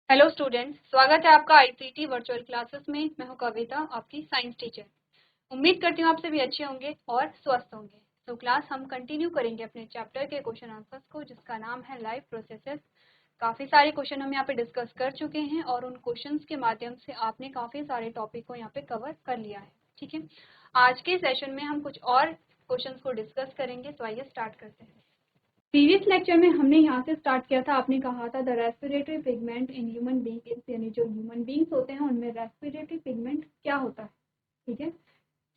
Hello students, स्वागत है आपका आईसीटी वर्चुअल क्लासेस में। मैं हूं कविता, आपकी साइंस टीचर। उम्मीद करती हूं आप सभी अच्छे होंगे और स्वस्थ होंगे। तो क्लास हम कंटिन्यू करेंगे अपने चैप्टर के क्वेश्चन आंसर्स को, जिसका नाम है लाइफ प्रोसेसेस। काफ़ी सारे क्वेश्चन हम यहाँ पे डिस्कस कर चुके हैं और उन क्वेश्चंस के माध्यम से आपने काफ़ी सारे टॉपिक को यहाँ पे कवर कर लिया है। ठीक है, आज के सेशन में हम कुछ और क्वेश्चन को डिस्कस करेंगे। तो आइए स्टार्ट करते हैं। प्रीवियस लेक्चर में हमने यहाँ से स्टार्ट किया था। आपने कहा था the respiratory pigment in human being, यानी जो ह्यूमन बींग्स होते हैं उनमें रेस्पिरेटरी पिगमेंट क्या होता है। ठीक है,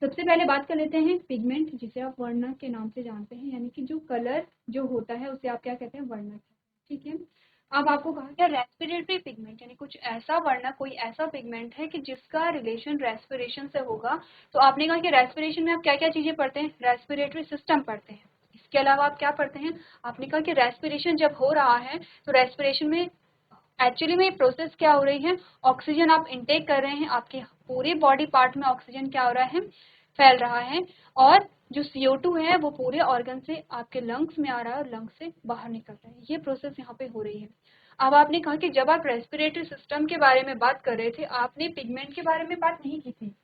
सबसे पहले बात कर लेते हैं पिगमेंट, जिसे आप वर्णक के नाम से जानते हैं, यानी कि जो कलर जो होता है उसे आप क्या कहते हैं, वर्णक। ठीक है, अब आपको कहा गया रेस्पिरेटरी पिगमेंट यानी कुछ ऐसा वर्णक, कोई ऐसा पिगमेंट है कि जिसका रिलेशन रेस्पिरेशन से होगा। तो आपने कहा कि रेस्पिरेशन में आप क्या क्या चीजें पढ़ते हैं, रेस्पिरेटरी सिस्टम पढ़ते हैं। इसके अलावा आप क्या पढ़ते हैं, आपने कहा कि रेस्पिरेशन जब हो रहा है तो रेस्पिरेशन में एक्चुअली में प्रोसेस क्या हो रही है, ऑक्सीजन आप इनटेक कर रहे हैं, आपके पूरे बॉडी पार्ट में ऑक्सीजन क्या हो रहा है, फैल रहा है। और जो CO2 है वो पूरे ऑर्गन से आपके लंग्स में आ रहा है और लंग्स से बाहर निकल रहा है। ये प्रोसेस यहाँ पे हो रही है। अब आपने कहा कि जब आप रेस्पिरेटरी सिस्टम के बारे में बात कर रहे थे, आपने पिगमेंट के बारे में बात नहीं की थी।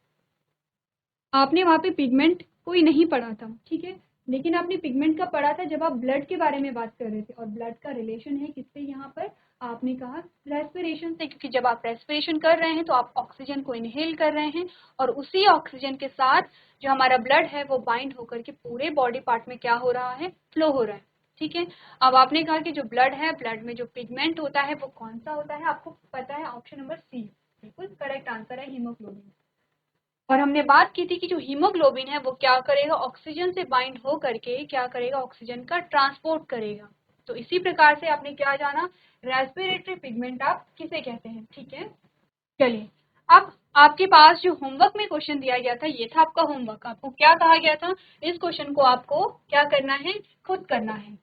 आपने वहाँ पे पिगमेंट कोई नहीं पढ़ा था, ठीक है, लेकिन आपने पिगमेंट का पढ़ा था जब आप ब्लड के बारे में बात कर रहे थे। और ब्लड का रिलेशन है किससे यहाँ पर, आपने कहा रेस्पिरेशन से, क्योंकि जब आप रेस्पिरेशन कर रहे हैं तो आप ऑक्सीजन को इनहेल कर रहे हैं और उसी ऑक्सीजन के साथ जो हमारा ब्लड है वो बाइंड होकर के पूरे बॉडी पार्ट में क्या हो रहा है, फ्लो हो रहा है। ठीक है, अब आपने कहा कि जो ब्लड है, ब्लड में जो पिगमेंट होता है वो कौन सा होता है, आपको पता है, ऑप्शन नंबर सी बिल्कुल करेक्ट आंसर है, हीमोग्लोबिन। और हमने बात की थी कि जो हीमोग्लोबिन है वो क्या करेगा, ऑक्सीजन से बाइंड हो करके क्या करेगा, ऑक्सीजन का ट्रांसपोर्ट करेगा। तो इसी प्रकार से आपने क्या जाना, रेस्पिरेटरी पिगमेंट आप किसे कहते हैं। ठीक है, चलिए अब आपके पास जो होमवर्क में क्वेश्चन दिया गया था, ये था आपका होमवर्क। आपको क्या कहा गया था, इस क्वेश्चन को आपको क्या करना है, खुद करना है।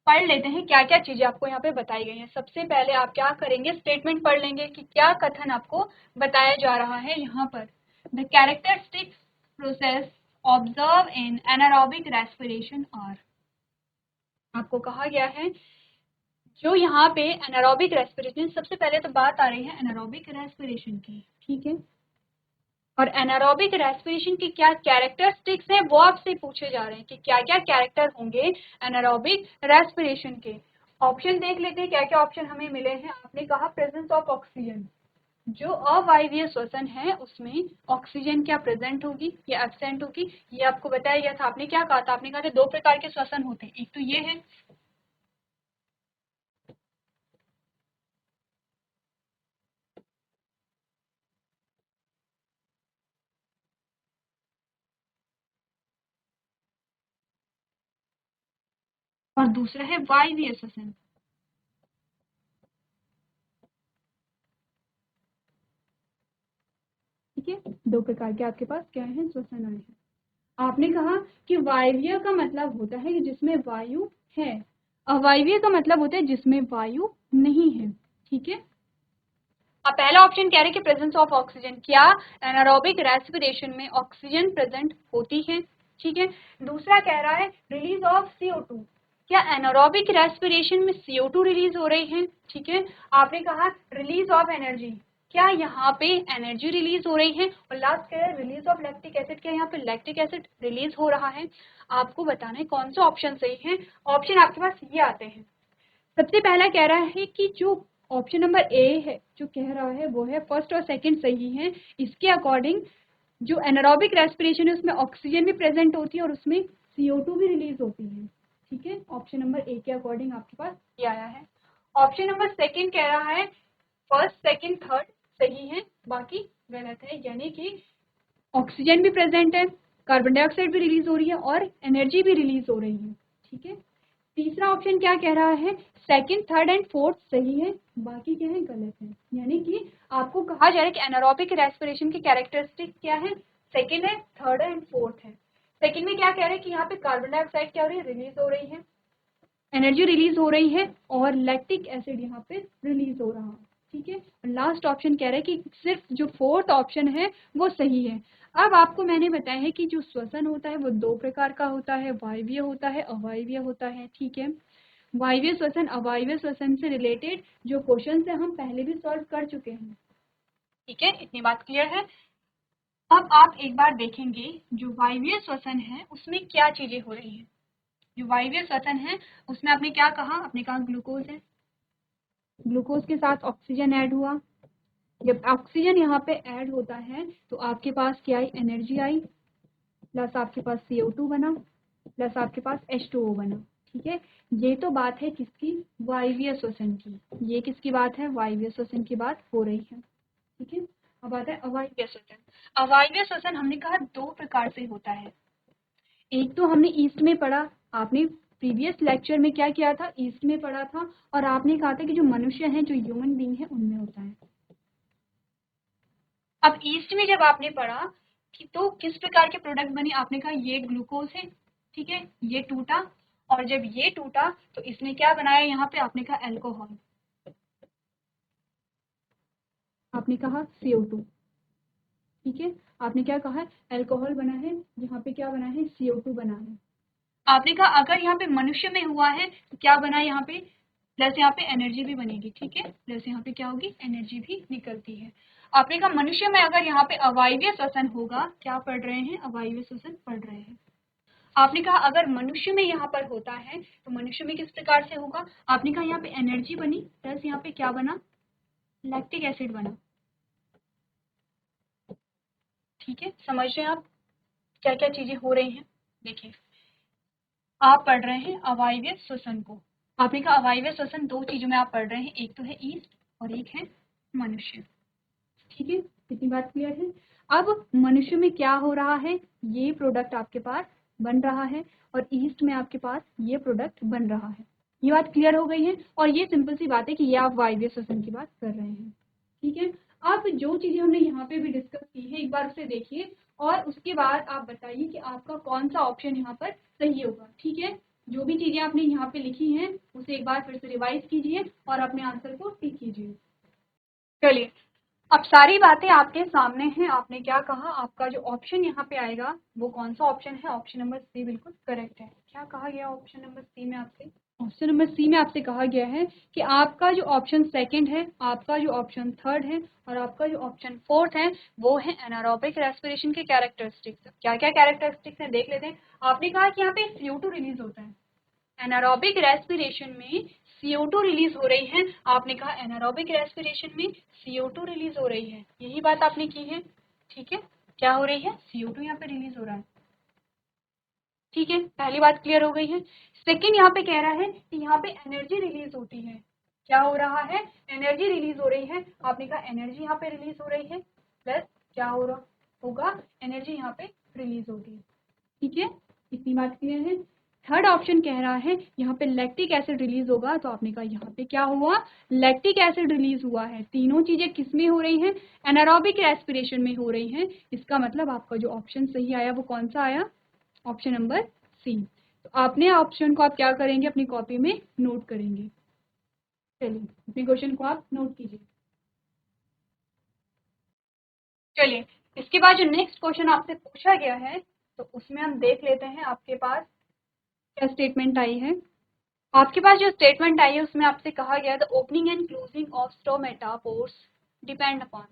पढ़ लेते हैं क्या क्या चीजें आपको यहाँ पे बताई गई हैं। सबसे पहले आप क्या करेंगे, स्टेटमेंट पढ़ लेंगे कि क्या कथन आपको बताया जा रहा है यहाँ पर। The characteristics process observe in anaerobic respiration are, आपको कहा गया है जो यहाँ पे एनारोबिक रेस्पिरेशन, सबसे पहले तो बात आ रही है एनारोबिक रेस्पिरेशन की। ठीक है, और एनारोबिक रेस्पिरेशन की क्या कैरेक्टरिस्टिक्स हैं वो आपसे पूछे जा रहे हैं कि क्या क्या कैरेक्टर होंगे एनारोबिक रेस्पिरेशन के। ऑप्शन देख लेते हैं क्या क्या ऑप्शन हमें मिले हैं। आपने कहा प्रेजेंस ऑफ ऑक्सीजन, जो अवायवीय श्वसन है उसमें ऑक्सीजन क्या प्रेजेंट होगी या एब्सेंट होगी, ये आपको बताया गया था। आपने क्या कहा था, आपने कहा था दो प्रकार के श्वसन होते हैं, एक तो ये है और दूसरा है वायवीय श्वसन। ठीक है, दो प्रकार के आपके पास क्या है, श्वसन आए हैं। आपने कहा कि वायवीय का मतलब होता है कि जिसमें वायु है, अवायवीय का मतलब होता है जिसमें वायु नहीं है। ठीक है, अब पहला ऑप्शन कह रहे हैं कि प्रेजेंस ऑफ ऑक्सीजन, क्या एनारोबिक रेस्पिरेशन में ऑक्सीजन प्रेजेंट होती है। ठीक है, दूसरा कह रहा है रिलीज ऑफ CO2, क्या एनारोबिक रेस्पिरेशन में CO2 रिलीज हो रही है। ठीक है, आपने कहा रिलीज ऑफ एनर्जी, क्या यहाँ पे एनर्जी रिलीज हो रही है। और लास्ट कह रहा है रिलीज ऑफ लैक्टिक एसिड, क्या यहाँ पे लैक्टिक एसिड रिलीज हो रहा है। आपको बताना है कौन सा ऑप्शन सही है। ऑप्शन आपके पास ये आते हैं। सबसे पहला कह रहा है कि जो ऑप्शन नंबर ए है जो कह रहा है वो है फर्स्ट और सेकंड सही है। इसके अकॉर्डिंग जो एनारोबिक रेस्पिरेशन है उसमें ऑक्सीजन भी प्रेजेंट होती है और उसमें CO2 भी रिलीज होती है। ठीक है, ऑप्शन नंबर ए के अकॉर्डिंग आपके पास ये आया है। ऑप्शन नंबर सेकंड कह रहा है फर्स्ट सेकंड थर्ड सही है, बाकी गलत है, यानी कि ऑक्सीजन भी प्रेजेंट है, कार्बन डाइऑक्साइड भी रिलीज हो रही है और एनर्जी भी रिलीज हो रही है। ठीक है, तीसरा ऑप्शन क्या कह रहा है, सेकंड थर्ड एंड फोर्थ सही है, बाकी क्या है, गलत है। यानी कि आपको कहा जा रहा है कि एनारोबिक रेस्पिरेशन की कैरेक्टरिस्टिक क्या है, सेकंड है, थर्ड है एंड फोर्थ है। सेकंड में क्या कह रहे हैं कि यहाँ पे कार्बन डाइऑक्साइड क्या हो रही है, रिलीज हो रही है, एनर्जी रिलीज हो रही है और लैक्टिक एसिड यहाँ पे रिलीज हो रहा है। ठीक है, लास्ट ऑप्शन कह रहा है कि सिर्फ जो फोर्थ ऑप्शन है वो सही है। अब आपको मैंने बताया है कि जो श्वसन होता है वो दो प्रकार का होता है, वायवीय होता है, अवायवीय होता है। ठीक है, वायवीय श्वसन अवायवीय श्वसन से रिलेटेड जो क्वेश्चन है हम पहले भी सॉल्व कर चुके हैं। ठीक है, इतनी बात क्लियर है। अब आप एक बार देखेंगे जो वायवीय श्वसन है उसमें क्या चीजें हो रही हैं। जो वायवीय श्वसन है उसमें आपने क्या कहा, आपने कहा ग्लूकोज है, ग्लूकोज के साथ ऑक्सीजन ऐड हुआ। जब ऑक्सीजन यहाँ पे ऐड होता है तो आपके पास क्या आई, एनर्जी आई, प्लस आपके पास CO2 बना, प्लस आपके पास H2O बना। ठीक है, ये तो बात है किसकी, वायवीय श्वसन की। ये किसकी बात है, वायवीय श्वसन की बात हो रही है। ठीक है, अब आता है अवायवीय श्वसन। अवायवीय श्वसन हमने कहा दो प्रकार से होता है। एक तो हमने ईस्ट में पढ़ा, आपने प्रीवियस लेक्चर में क्या किया था, ईस्ट में पढ़ा था, और आपने कहा था कि जो मनुष्य हैं, जो ह्यूमन बीइंग है, उनमें होता है। अब ईस्ट में जब आपने पढ़ा कि तो किस प्रकार के प्रोडक्ट बने, आपने कहा ये ग्लूकोज है, ठीक है, ये टूटा, और जब ये टूटा तो इसने क्या बनाया, यहाँ पे आपने कहा अल्कोहल, आपने कहा CO2। ठीक है, आपने क्या कहा, अल्कोहल बना है, यहाँ पे क्या बना है, CO2 बना है। आपने कहा अगर यहाँ पे मनुष्य में हुआ है तो क्या बना है, यहाँ पे प्लस यहाँ पे एनर्जी भी बनेगी। ठीक है, प्लस यहाँ पे क्या होगी, एनर्जी भी निकलती है। आपने कहा मनुष्य में अगर यहाँ पे अवायवीय श्वसन होगा, क्या पढ़ रहे हैं, अवायवीय श्वसन पढ़ रहे हैं। आपने कहा अगर मनुष्य में यहाँ पर होता है तो मनुष्य में किस प्रकार से होगा, आपने कहा यहाँ पे एनर्जी बनी, प्लस यहाँ पे क्या बना, लैक्टिक एसिड बना। ठीक है, समझ रहे हैं आप क्या क्या चीजें हो रही हैं। देखिए, आप पढ़ रहे हैं अवायवीय श्वसन को। आपने कहा अवायवीय श्वसन दो चीजों में आप पढ़ रहे हैं, एक तो है ईस्ट और एक है मनुष्य। ठीक है, कितनी बात क्लियर है। अब मनुष्य में क्या हो रहा है, ये प्रोडक्ट आपके पास बन रहा है, और ईस्ट में आपके पास ये प्रोडक्ट बन रहा है। ये बात क्लियर हो गई है, और ये सिंपल सी बात है कि ये आप वायवीय श्वसन की बात कर रहे हैं। ठीक है, अब जो चीजें हमने यहाँ पे भी डिस्कस की है एक बार उसे देखिए, और उसके बाद आप बताइए कि आपका कौन सा ऑप्शन यहाँ पर सही होगा। ठीक है, जो भी चीजें आपने यहाँ पे लिखी हैं उसे एक बार फिर से रिवाइज कीजिए और अपने आंसर को टिक कीजिए। चलिए, अब सारी बातें आपके सामने हैं। आपने क्या कहा, आपका जो ऑप्शन यहाँ पे आएगा वो कौन सा ऑप्शन है, ऑप्शन नंबर सी बिल्कुल करेक्ट है। क्या कहा गया ऑप्शन नंबर सी में आपसे, ऑप्शन नंबर सी में आपसे कहा गया है कि आपका जो ऑप्शन सेकंड है, आपका जो ऑप्शन थर्ड है, और आपका जो ऑप्शन फोर्थ है वो है एनारोबिक रेस्पिरेशन के कैरेक्टरिस्टिक्स। क्या क्या कैरेक्टरिस्टिक्स हैं देख लेते हैं। आपने कहा कि यहाँ पे CO2 रिलीज होता है, एनारोबिक रेस्पिरेशन में CO2 रिलीज हो रही है। आपने कहा एनारोबिक रेस्पिरेशन में CO2 रिलीज हो रही है, यही बात आपने की है। ठीक है, क्या हो रही है, CO2 यहाँ पे रिलीज हो रहा है। ठीक है, पहली बात क्लियर हो गई है। सेकंड यहाँ पे कह रहा है कि यहाँ पे एनर्जी रिलीज होती है। क्या हो रहा है, एनर्जी रिलीज हो रही है। आपने कहा एनर्जी यहाँ पे रिलीज हो रही है, प्लस क्या हो रहा होगा, एनर्जी यहाँ पे रिलीज होगी। ठीक है, इतनी बात क्लियर है। थर्ड ऑप्शन कह रहा है यहाँ पे लैक्टिक एसिड रिलीज होगा, तो आपने कहा यहाँ पे क्या हुआ, लैक्टिक एसिड रिलीज हुआ है। तीनों चीजें किस में हो रही हैं, एनारोबिक रेस्पिरेशन में हो रही हैं। इसका मतलब आपका जो ऑप्शन सही आया वो कौन सा आया, ऑप्शन नंबर सी। तो आपने ऑप्शन को आप क्या करेंगे, अपनी कॉपी में नोट करेंगे। चलिए, अपने क्वेश्चन को आप नोट कीजिए। चलिए, इसके बाद जो नेक्स्ट क्वेश्चन आपसे पूछा गया है तो उसमें हम देख लेते हैं आपके पास क्या स्टेटमेंट आई है। आपके पास जो स्टेटमेंट आई है उसमें आपसे कहा गया the opening and closing of stomata pores depend upon.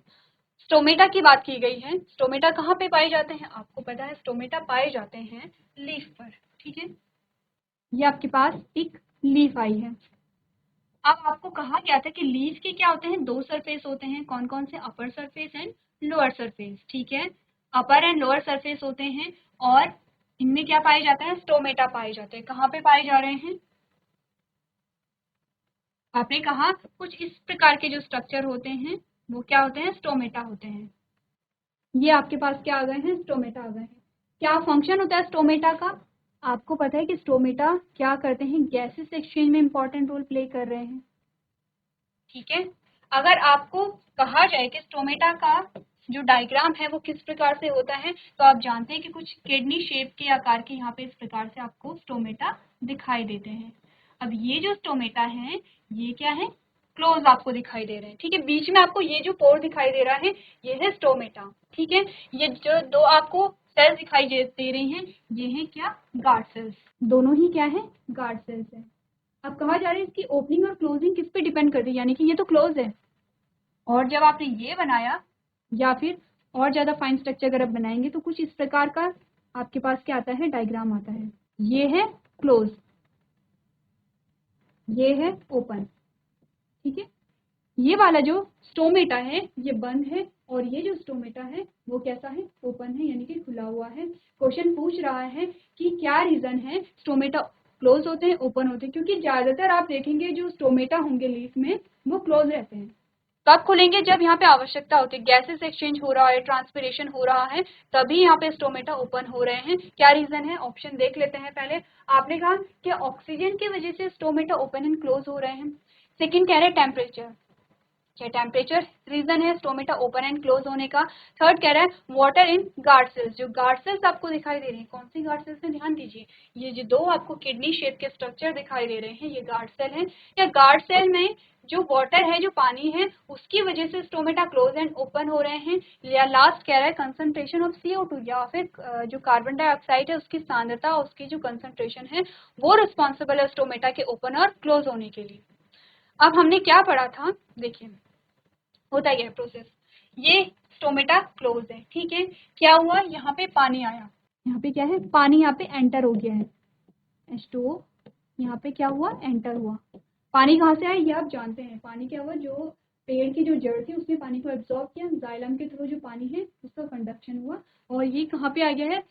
Stomata की बात की गई है। स्टोमेटा कहाँ पे पाए जाते हैं, आपको पता है स्टोमेटा पाए जाते हैं लीफ पर। ठीक है, ये आपके पास एक लीफ आई है। अब आपको कहा गया था कि लीफ के क्या होते हैं, दो सरफेस होते हैं, कौन कौन से, upper surface and lower surface. ठीक है, अपर एंड लोअर सरफेस होते हैं, और इनमें क्या पाए जाते हैं, स्टोमेटा पाए जाते हैं। कहाँ पे पाए जा रहे हैं, आपने कहा कुछ इस प्रकार के जो स्ट्रक्चर होते हैं वो क्या होते हैं, स्टोमेटा होते हैं। ये आपके पास क्या आ गए हैं, स्टोमेटा आ गए हैं। क्या फंक्शन होता है स्टोमेटा का, आपको पता है कि स्टोमेटा क्या करते हैं, गैसेस एक्सचेंज में इंपॉर्टेंट रोल प्ले कर रहे हैं। ठीक है, अगर आपको कहा जाए कि स्टोमेटा का जो डायग्राम है वो किस प्रकार से होता है, तो आप जानते हैं कि कुछ किडनी शेप के आकार के यहाँ पे इस प्रकार से आपको स्टोमेटा दिखाई देते हैं। अब ये जो स्टोमेटा है ये क्या है, क्लोज आपको दिखाई दे रहे हैं। ठीक है, बीच में आपको ये जो पोर दिखाई दे रहा है ये है स्टोमेटा। ठीक है, ये जो दो आपको सेल्स दिखाई दे रही हैं ये है क्या, गार्ड सेल्स। दोनों ही क्या है, गार्ड सेल्स है। अब कहा जा रहा है इसकी ओपनिंग और क्लोजिंग किस पे डिपेंड करती है, यानी कि ये तो क्लोज है, और जब आपने ये बनाया या फिर और ज़्यादा फाइन स्ट्रक्चर अगर आप बनाएंगे तो कुछ इस प्रकार का आपके पास क्या आता है, डायग्राम आता है। ये है क्लोज, ये है ओपन, ठीक है। ये वाला जो स्टोमेटा है ये बंद है, और ये जो स्टोमेटा है वो कैसा है, ओपन है, यानी कि खुला हुआ है। क्वेश्चन पूछ रहा है कि क्या रीजन है स्टोमेटा क्लोज होते हैं, ओपन होते हैं, क्योंकि ज्यादातर आप देखेंगे जो स्टोमेटा होंगे लीफ में वो क्लोज रहते हैं। कब खुलेंगे, जब यहाँ पे आवश्यकता होती है, गैसेस एक्सचेंज हो रहा है, ट्रांसपिरेशन हो रहा है, तभी यहाँ पे स्टोमेटा ओपन हो रहे हैं। क्या रीजन है, ऑप्शन देख लेते हैं पहले। आपने कहा कि ऑक्सीजन की वजह से स्टोमेटा ओपन एंड क्लोज हो रहे हैं। सेकंड कह रहे हैं टेम्परेचर, क्या टेम्परेचर रीजन है स्टोमेटा ओपन एंड क्लोज होने का। थर्ड कह रहा है वाटर इन गार्ड सेल्स, जो गार्ड सेल्स आपको दिखाई दे रही हैं, कौन सी गार्ड सेल्स है, ध्यान दीजिए, ये जो दो आपको किडनी शेप के स्ट्रक्चर दिखाई दे रहे हैं ये गार्ड सेल हैं। या गार्ड सेल में जो वाटर है, जो पानी है, उसकी वजह से स्टोमेटा क्लोज एंड ओपन हो रहे हैं। या लास्ट कह रहा है कंसंट्रेशन ऑफ CO2, या फिर जो कार्बन डाइऑक्साइड है उसकी सांद्रता, उसकी जो कंसंट्रेशन है वो रिस्पॉन्सिबल है स्टोमेटा के ओपन और क्लोज होने के लिए। अब हमने क्या पढ़ा था, देखिए होता है प्रोसेस, ये स्टोमेटा क्लोज है, ठीक है। क्या हुआ, यहाँ पे पानी आया, यहाँ पे क्या है, पानी यहाँ पे एंटर हो गया है, H2O यहाँ पे क्या हुआ, एंटर हुआ। पानी कहाँ से आया ये आप जानते हैं, पानी क्या हुआ, जो पेड़ की जो जड़ थी उसने पानी को एब्जॉर्ब किया, जाइलम के थ्रू जो पानी है उसका कंडक्शन हुआ, और ये कहाँ पे आ गया है,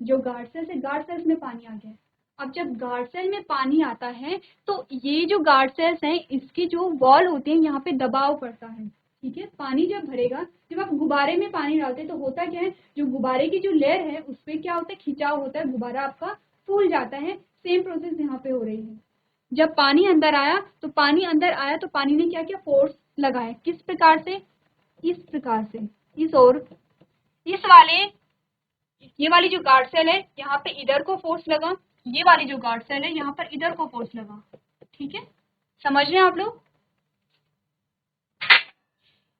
जो गार्ड सेल्स है, गार्ड सेल्स में पानी आ गया है। अब जब गार्ड सेल में पानी आता है तो ये जो गार्ड सेल्स हैं इसकी जो वॉल होती है यहाँ पे दबाव पड़ता है, ठीक है। पानी जब भरेगा, जब आप गुब्बारे में पानी डालते हैं तो होता क्या है, जो गुब्बारे की जो लेयर है उस पर क्या होता है, खिंचाव होता है, गुब्बारा आपका फूल जाता है। सेम प्रोसेस यहाँ पे हो रही है। जब पानी अंदर आया तो पानी अंदर आया तो पानी ने क्या किया, फोर्स लगाया, किस प्रकार से, इस प्रकार से, इस और इस वाले, ये वाली जो गार्ड सेल है यहाँ पे इधर को फोर्स लगा, ये वाली जो गार्ड सेल है यहाँ पर इधर को फोर्स लगा, ठीक है। समझ रहे हैं आप लोग,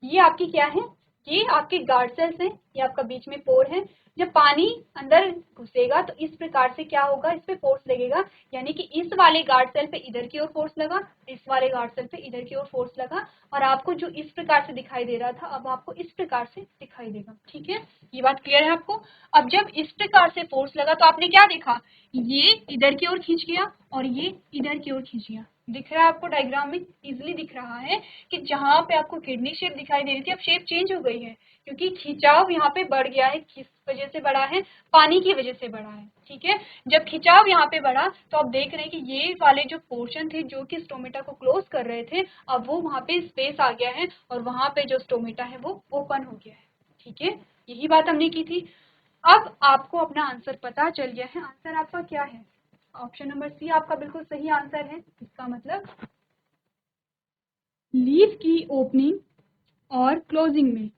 ये आपकी क्या है, ये आपके गार्ड सेल्स हैं, ये आपका बीच में पोर है। जब पानी अंदर घुसेगा तो इस प्रकार से क्या होगा, इस पे फोर्स लगेगा, यानी कि इस वाले गार्ड सेल पे इधर की ओर फोर्स लगा, इस वाले गार्ड सेल पे इधर की ओर फोर्स लगा, और आपको जो इस प्रकार से दिखाई दे रहा था अब आपको इस प्रकार से दिखाई देगा, ठीक है। ये बात क्लियर है आपको। अब जब इस प्रकार से फोर्स लगा तो आपने क्या देखा, ये इधर की ओर खींच गया और ये इधर की ओर खींच गया, दिख रहा है आपको, डायग्राम में इजिली दिख रहा है कि जहां पे आपको किडनी शेप दिखाई दे रही थी अब शेप चेंज हो गई है, क्योंकि खिंचाव यहाँ पे बढ़ गया है। किस वजह से बढ़ा है, पानी की वजह से बढ़ा है, ठीक है। जब खिंचाव यहाँ पे बढ़ा तो आप देख रहे हैं कि ये वाले जो पोर्शन थे जो कि स्टोमेटा को क्लोज कर रहे थे, अब वो वहां पे स्पेस आ गया है और वहां पे जो स्टोमेटा है वो ओपन हो गया है, ठीक है। यही बात हमने की थी। अब आपको अपना आंसर पता चल गया है, आंसर आपका क्या है, ऑप्शन नंबर सी आपका बिल्कुल सही आंसर है। इसका मतलब लीफ की ओपनिंग और क्लोजिंग में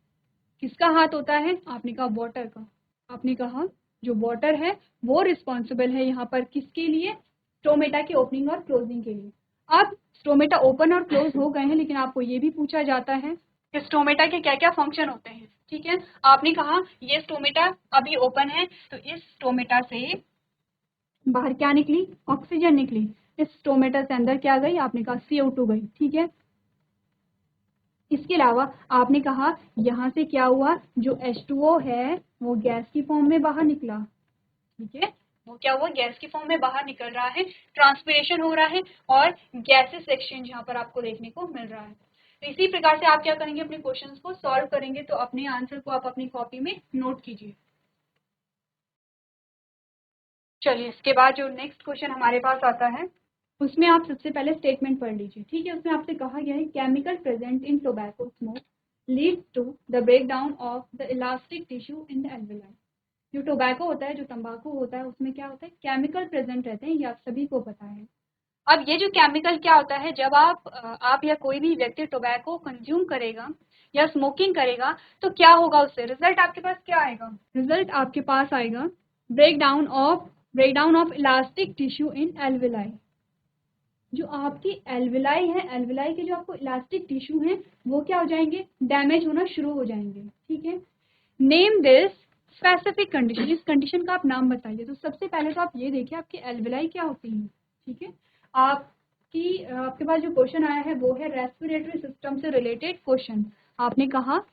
किसका हाथ होता है, आपने कहा वाटर का। आपने कहा जो वाटर है वो रिस्पॉन्सिबल है यहाँ पर किसके लिए, स्टोमेटा के ओपनिंग और क्लोजिंग के लिए। अब स्टोमेटा ओपन और क्लोज हो गए हैं, लेकिन आपको ये भी पूछा जाता है कि स्टोमेटा के क्या क्या फंक्शन होते हैं, ठीक है। आपने कहा ये स्टोमेटा अभी ओपन है तो इस स्टोमेटा से बाहर क्या निकली, ऑक्सीजन निकली, इस स्टोमेटा से अंदर क्या गई, आपने कहा CO2 गई, ठीक है। इसके अलावा आपने कहा यहाँ से क्या हुआ, जो H2O है वो गैस की फॉर्म में बाहर निकला, ठीक है। वो क्या हुआ, गैस की फॉर्म में बाहर निकल रहा है, ट्रांसपिरेशन हो रहा है और गैसेस एक्सचेंज यहाँ पर आपको देखने को मिल रहा है। तो इसी प्रकार से आप क्या करेंगे, अपने क्वेश्चंस को सॉल्व करेंगे, तो अपने आंसर को आप अपनी कॉपी में नोट कीजिए। चलिए इसके बाद जो नेक्स्ट क्वेश्चन हमारे पास आता है उसमें आप सबसे पहले स्टेटमेंट पढ़ लीजिए, ठीक है। उसमें आपसे कहा गया है chemical present in tobacco smoke leads to the break down of the elastic tissue in the alveoli. जो टोबैको होता है, जो तंबाकू होता है, उसमें क्या होता है, केमिकल प्रेजेंट रहते हैं, ये आप सभी को पता है। अब ये जो केमिकल क्या होता है, जब आप या कोई भी व्यक्ति टोबैको कंज्यूम करेगा या स्मोकिंग करेगा तो क्या होगा, उससे रिजल्ट आपके पास क्या आएगा, रिजल्ट आपके पास आएगा breakdown of elastic tissue in alveoli. जो आपकी एल्वेलाई है, एल्वेलाई के जो आपको इलास्टिक टिश्यू हैं वो क्या हो जाएंगे, डैमेज होना शुरू हो जाएंगे, ठीक है। नेम दिस स्पेसिफिक कंडीशन, इस कंडीशन का आप नाम बताइए। तो सबसे पहले तो आप ये देखिए आपकी एल्वेलाई क्या होती है, ठीक है। आप कि आपके पास जो क्वेश्चन आया है वो है रेस्पिरेटरी सिस्टम से रिलेटेड क्वेश्चन। आपने कहा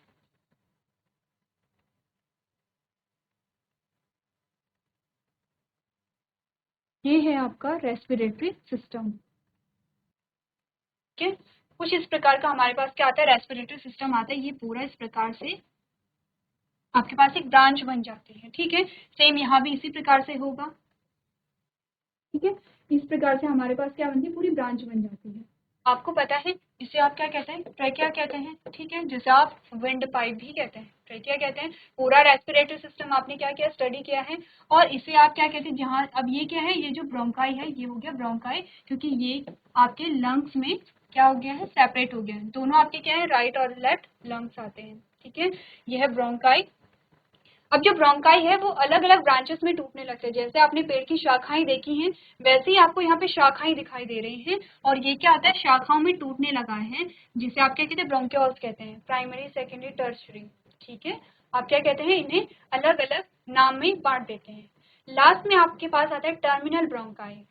ये है आपका रेस्पिरेटरी सिस्टम। ठीक है, कुछ इस प्रकार का हमारे पास क्या आता है, रेस्पिरेटरी सिस्टम आता है। ये पूरा इस प्रकार से आपके पास एक ब्रांच बन जाती है। ठीक है, सेम यहाँ भी इसी प्रकार से होगा। ठीक है, इस प्रकार से हमारे पास क्या बनती है, पूरी ब्रांच बन जाती है। आपको पता है इसे आप क्या कहते हैं, ट्रैकिया कहते हैं। ठीक है, जिसे आप विंड पाइप भी कहते हैं, ट्रैकिया कहते हैं। पूरा रेस्पिरेटरी सिस्टम आपने क्या किया, स्टडी किया है। और इसे आप क्या कहते हैं, जहाँ अब ये क्या है, ये जो ब्रोंकाई है ये हो गया ब्रोंकाई, क्योंकि ये आपके लंग्स में क्या हो गया है, सेपरेट हो गया है। दोनों आपके क्या है, राइट और लेफ्ट लंग्स आते हैं। ठीक है, ये है ब्रोंकाई। अब जो ब्रोंकाई है वो अलग अलग ब्रांचेस में टूटने लगते हैं। जैसे आपने पेड़ की शाखाएं देखी हैं, वैसे ही आपको यहाँ पे शाखाएं दिखाई दे रही हैं। और ये क्या आता है, शाखाओं में टूटने लगा है, जिसे आप क्या कहते हैं, ब्रोंकियोल्स कहते हैं, प्राइमरी सेकेंडरी टर्शियरी। ठीक है, आप क्या कहते हैं, इन्हें अलग अलग नाम में बांट देते हैं। लास्ट में आपके पास आता है टर्मिनल ब्रोंकाई।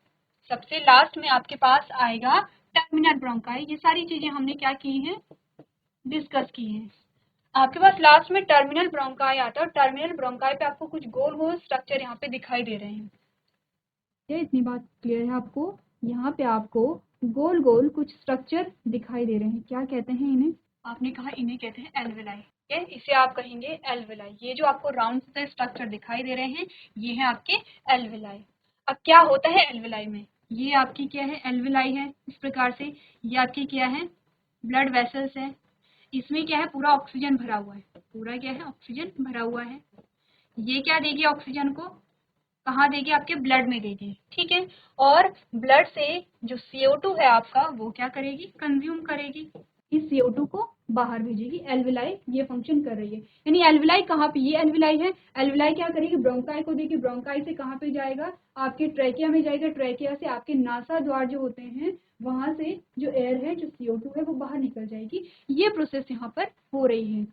सबसे लास्ट में आपके पास आएगा टर्मिनल ब्रोंकाई। ये सारी चीजें हमने क्या की हैं, डिस्कस की हैं। आपके पास लास्ट में टर्मिनल ब्रोंकाई आता है, और टर्मिनल ब्रोंकाई पे आपको कुछ गोल गोल स्ट्रक्चर यहाँ पे दिखाई दे रहे हैं। ये इतनी बात क्लियर है आपको, यहाँ पे आपको गोल गोल कुछ स्ट्रक्चर दिखाई दे रहे हैं। क्या कहते हैं इन्हें, आपने कहा इन्हें कहते हैं एल्वेलाई। ठीक है, इसे आप कहेंगे एल्वेलाई। ये जो आपको राउंड से स्ट्रक्चर दिखाई दे रहे हैं ये है आपके एल्वेलाई। अब क्या होता है एल्वेलाई में, ये आपकी क्या है, एल्वेलाई है इस प्रकार से। ये आपकी क्या है, ब्लड वेसल्स है। इसमें क्या है, पूरा ऑक्सीजन भरा हुआ है, पूरा क्या है, ऑक्सीजन भरा हुआ है। ये क्या देगी, ऑक्सीजन को कहाँ देगी, आपके ब्लड में देगी। ठीक है, और ब्लड से जो CO2 है आपका वो क्या करेगी, कंज्यूम करेगी, इस CO2 को बाहर भेजेगी। एल्वेलाई ये फंक्शन कर रही है। यानी एल्वेलाई कहाँ पे, ये एल्वेलाई है, एल्वेलाई क्या करेगी, ब्रोंकाई को देगी, ब्रोंकाई से कहाँ पे जाएगा, आपके ट्रैकिया में जाएगा, ट्रैकिया से आपके नासा द्वार जो होते हैं वहां से जो एयर है, जो CO2 है वो बाहर निकल जाएगी। ये प्रोसेस यहाँ पर हो रही है।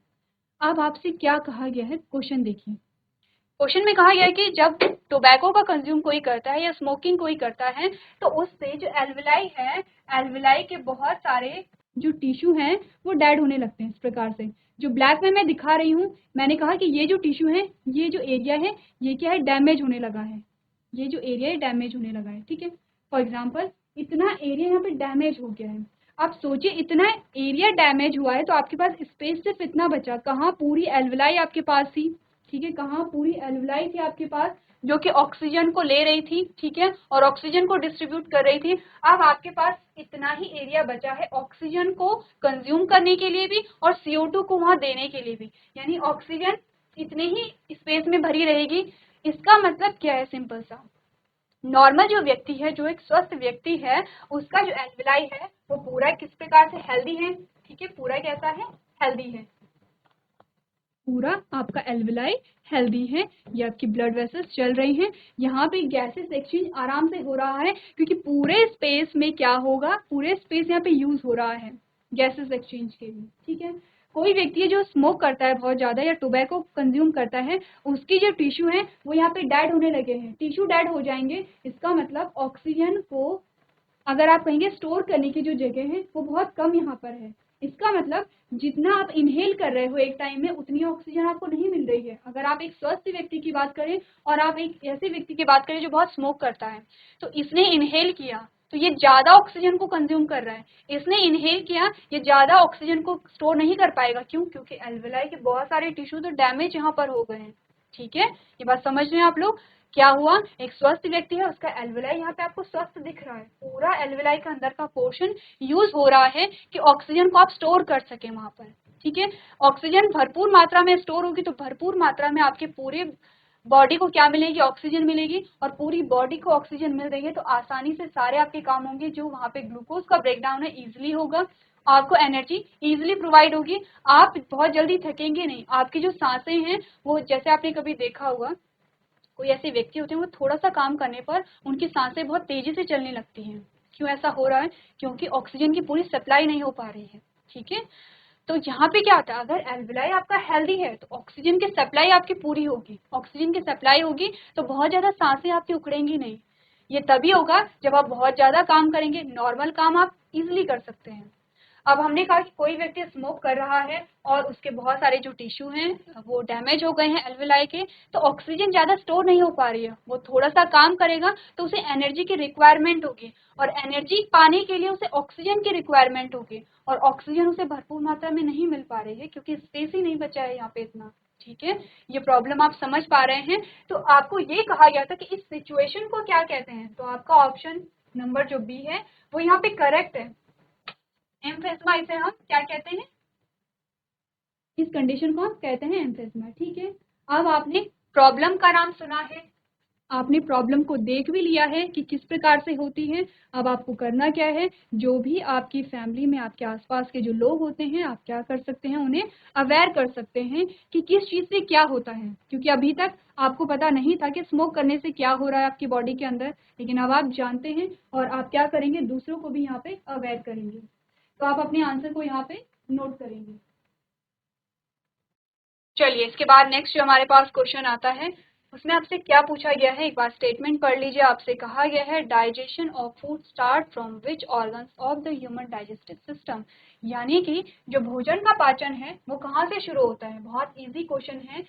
अब आपसे क्या कहा गया है, क्वेश्चन देखिए। क्वेश्चन में कहा गया है कि जब टोबैको का कंज्यूम कोई करता है या स्मोकिंग कोई करता है तो उससे जो एल्वेलाई है, एल्वेलाई के बहुत सारे जो टिश्यू हैं वो डेड होने लगते हैं। इस प्रकार से जो ब्लैक में मैं दिखा रही हूँ, मैंने कहा कि ये जो टिश्यू है, ये जो एरिया है, ये क्या है, डैमेज होने लगा है। ये जो एरिया है डैमेज होने लगा है। ठीक है, फॉर एग्जाम्पल इतना एरिया यहाँ पे डैमेज हो गया है। आप सोचिए इतना एरिया डैमेज हुआ है तो आपके पास स्पेस सिर्फ इतना बचा, कहाँ, पूरी एल्वेलाई आपके पास थी। ठीक है, कहाँ, पूरी एल्वेलाई थी आपके पास, जो कि ऑक्सीजन को ले रही थी। ठीक है, और ऑक्सीजन को डिस्ट्रीब्यूट कर रही थी। अब आपके पास इतना ही एरिया बचा है ऑक्सीजन को कंज्यूम करने के लिए भी और CO2 को वहां देने के लिए भी। यानी ऑक्सीजन इतने ही स्पेस में भरी रहेगी। इसका मतलब क्या है, सिंपल सा, नॉर्मल जो व्यक्ति है, जो एक स्वस्थ व्यक्ति है, उसका जो एल्वेलाई है वो पूरा किस प्रकार से हेल्दी है। ठीक है, पूरा कैसा है, हेल्दी है, पूरा आपका एल्वेलाई हेल्दी है। ये आपकी ब्लड वेसल्स चल रही हैं, यहाँ पे गैसेस एक्सचेंज आराम से हो रहा है, क्योंकि पूरे स्पेस में क्या होगा, पूरे स्पेस यहाँ पे यूज हो रहा है गैसेस एक्सचेंज के लिए। ठीक है, कोई व्यक्ति है जो स्मोक करता है बहुत ज़्यादा या टोबैको कंज्यूम करता है, उसकी जो टिश्यू है वो यहाँ पे डेड होने लगे हैं, टिश्यू डेड हो जाएंगे। इसका मतलब ऑक्सीजन को अगर आप कहेंगे स्टोर करने की जो जगह है वो बहुत कम यहाँ पर है। इसका मतलब जितना आप इनहेल कर रहे हो एक टाइम में, उतनी ऑक्सीजन आपको नहीं मिल रही है। अगर आप एक स्वस्थ व्यक्ति की बात करें और आप एक ऐसे व्यक्ति की बात करें जो बहुत स्मोक करता है, तो इसने इनहेल किया तो ये ज़्यादा ऑक्सीजन को कंज्यूम कर रहा है। इसने इनहेल किया, ये ज़्यादा ऑक्सीजन को स्टोर नहीं कर पाएगा। क्यों, क्योंकि एल्वेलाई के बहुत सारे टिश्यू तो डैमेज यहाँ पर हो गए हैं। ठीक है, ये बात समझ रहे हैं आप लोग। क्या हुआ, एक स्वस्थ व्यक्ति है, उसका एल्वेलाई यहाँ पे आपको स्वस्थ दिख रहा है, पूरा एल्वेलाई का अंदर का पोर्शन यूज हो रहा है कि ऑक्सीजन को आप स्टोर कर सके वहां पर। ठीक है, ऑक्सीजन भरपूर मात्रा में स्टोर होगी तो भरपूर मात्रा में आपके पूरे बॉडी को क्या मिलेगी, ऑक्सीजन मिलेगी। और पूरी बॉडी को ऑक्सीजन मिल रही है तो आसानी से सारे आपके काम होंगे। जो वहाँ पे ग्लूकोज का ब्रेकडाउन है ईजिली होगा, आपको एनर्जी ईजिली प्रोवाइड होगी, आप बहुत जल्दी थकेंगे नहीं। आपकी जो सांसें हैं वो, जैसे आपने कभी देखा होगा, कोई ऐसे व्यक्ति होते हैं वो थोड़ा सा काम करने पर उनकी सांसें बहुत तेजी से चलने लगती हैं। क्यों ऐसा हो रहा है, क्योंकि ऑक्सीजन की पूरी सप्लाई नहीं हो पा रही है। ठीक है, तो यहाँ पे क्या होता है, अगर एल्वेलाई आपका हेल्दी है तो ऑक्सीजन की सप्लाई आपकी पूरी होगी, ऑक्सीजन की सप्लाई होगी तो बहुत ज़्यादा सांसें आपकी उखड़ेंगी नहीं। ये तभी होगा जब आप बहुत ज़्यादा काम करेंगे, नॉर्मल काम आप इजीली कर सकते हैं। अब हमने कहा कि कोई व्यक्ति स्मोक कर रहा है और उसके बहुत सारे जो टिश्यू हैं वो डैमेज हो गए हैं एल्वेलाई के, तो ऑक्सीजन ज़्यादा स्टोर नहीं हो पा रही है, वो थोड़ा सा काम करेगा तो उसे एनर्जी की रिक्वायरमेंट होगी, और एनर्जी पाने के लिए उसे ऑक्सीजन की रिक्वायरमेंट होगी, और ऑक्सीजन उसे भरपूर मात्रा में नहीं मिल पा रही है क्योंकि स्पेस ही नहीं बचा है यहाँ पे इतना। ठीक है, ये प्रॉब्लम आप समझ पा रहे हैं। तो आपको ये कहा गया था कि इस सिचुएशन को क्या कहते हैं, तो आपका ऑप्शन नंबर जो बी है वो यहाँ पे करेक्ट है। एम्फेस्मा इसे हम क्या कहते हैं, इस कंडीशन को हम कहते हैं एम्फेस्मा। ठीक है, अब आपने प्रॉब्लम का नाम सुना है, आपने प्रॉब्लम को देख भी लिया है कि किस प्रकार से होती है। अब आपको करना क्या है, जो भी आपकी फैमिली में आपके आसपास के जो लोग होते हैं आप क्या कर सकते हैं, उन्हें अवेयर कर सकते हैं कि किस चीज़ से क्या होता है, क्योंकि अभी तक आपको पता नहीं था कि स्मोक करने से क्या हो रहा है आपकी बॉडी के अंदर, लेकिन अब आप जानते हैं और आप क्या करेंगे, दूसरों को भी यहाँ पे अवेयर करेंगे। तो आप अपने आंसर को यहाँ पे नोट करेंगे। चलिए, इसके बाद नेक्स्ट जो हमारे पास क्वेश्चन आता है उसमें आपसे क्या पूछा गया है, एक बार स्टेटमेंट पढ़ लीजिए। आपसे कहा गया है digestion of food start from which organs of the human digestive system, यानी कि जो भोजन का पाचन है वो कहाँ से शुरू होता है। बहुत इजी क्वेश्चन है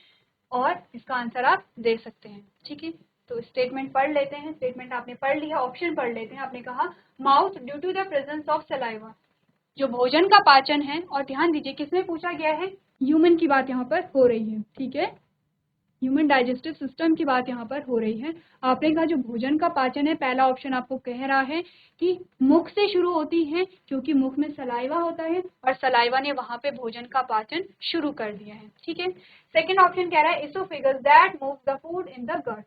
और इसका आंसर आप दे सकते हैं। ठीक है, तो स्टेटमेंट पढ़ लेते हैं। स्टेटमेंट आपने पढ़ लिया, ऑप्शन पढ़ लेते हैं। आपने कहा mouth due to the presence of saliva, जो भोजन का पाचन है, और ध्यान दीजिए किसमें पूछा गया है, ह्यूमन की बात यहाँ पर हो रही है। ठीक है, ह्यूमन डाइजेस्टिव सिस्टम की बात यहाँ पर हो रही है। आपने कहा जो भोजन का पाचन है, पहला ऑप्शन आपको कह रहा है कि मुख से शुरू होती है, क्योंकि मुख में सलाइवा होता है और सलाइवा ने वहां पे भोजन का पाचन शुरू कर दिया है। ठीक है, सेकेंड ऑप्शन कह रहा है oesophagus that move the food in the gut,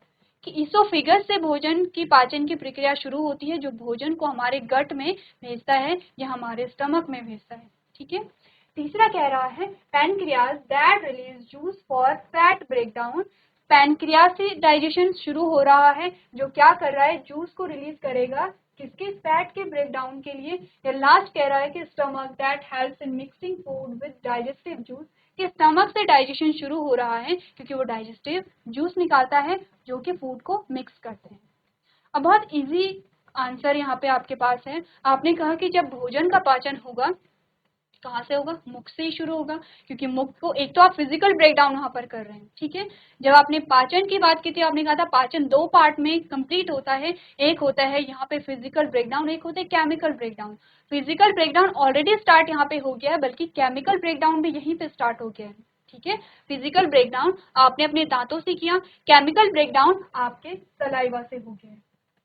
कि इसोफिगस से भोजन की पाचन की प्रक्रिया शुरू होती है, जो भोजन को हमारे गट में भेजता है या हमारे स्टमक में भेजता है। ठीक है, तीसरा कह रहा है pancreas that release juice for fat breakdown, pancreas से डाइजेशन शुरू हो रहा है, जो क्या कर रहा है, जूस को रिलीज करेगा किसके, फैट के ब्रेकडाउन के लिए। या लास्ट कह रहा है कि stomach that helps in mixing food with digestive juice, कि स्टमक से डाइजेशन शुरू हो रहा है क्योंकि वो डाइजेस्टिव जूस निकालता है जो कि फूड को मिक्स करते हैं। अब बहुत इजी आंसर यहाँ पे आपके पास है। आपने कहा कि जब भोजन का पाचन होगा कहाँ से होगा, मुख से ही शुरू होगा, क्योंकि मुख को एक तो आप फिजिकल ब्रेकडाउन वहां पर कर रहे हैं। ठीक है, जब आपने पाचन की बात की थी आपने कहा था पाचन दो पार्ट में कंप्लीट होता है, एक होता है यहाँ पे फिजिकल ब्रेकडाउन, एक होता है chemical breakdown. Physical breakdown already start यहाँ पे हो गया है, बल्कि केमिकल ब्रेकडाउन भी यहीं पे स्टार्ट हो गया है। ठीक है, फिजिकल ब्रेकडाउन आपने अपने दांतों से किया, केमिकल ब्रेकडाउन आपके सलाइवा से हो गया है।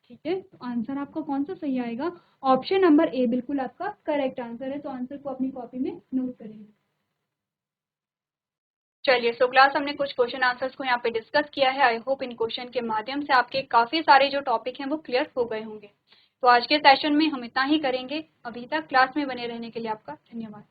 ठीक है, तो आंसर आपका कौन सा सही आएगा, ऑप्शन नंबर ए बिल्कुल आपका करेक्ट आंसर है। तो आंसर को अपनी कॉपी में नोट करेंगे। चलिए, सो क्लास हमने कुछ क्वेश्चन आंसर्स को यहाँ पे डिस्कस किया है। आई होप इन क्वेश्चन के माध्यम से आपके काफी सारे जो टॉपिक हैं वो क्लियर हो गए होंगे। तो आज के सेशन में हम इतना ही करेंगे। अभी तक क्लास में बने रहने के लिए आपका धन्यवाद।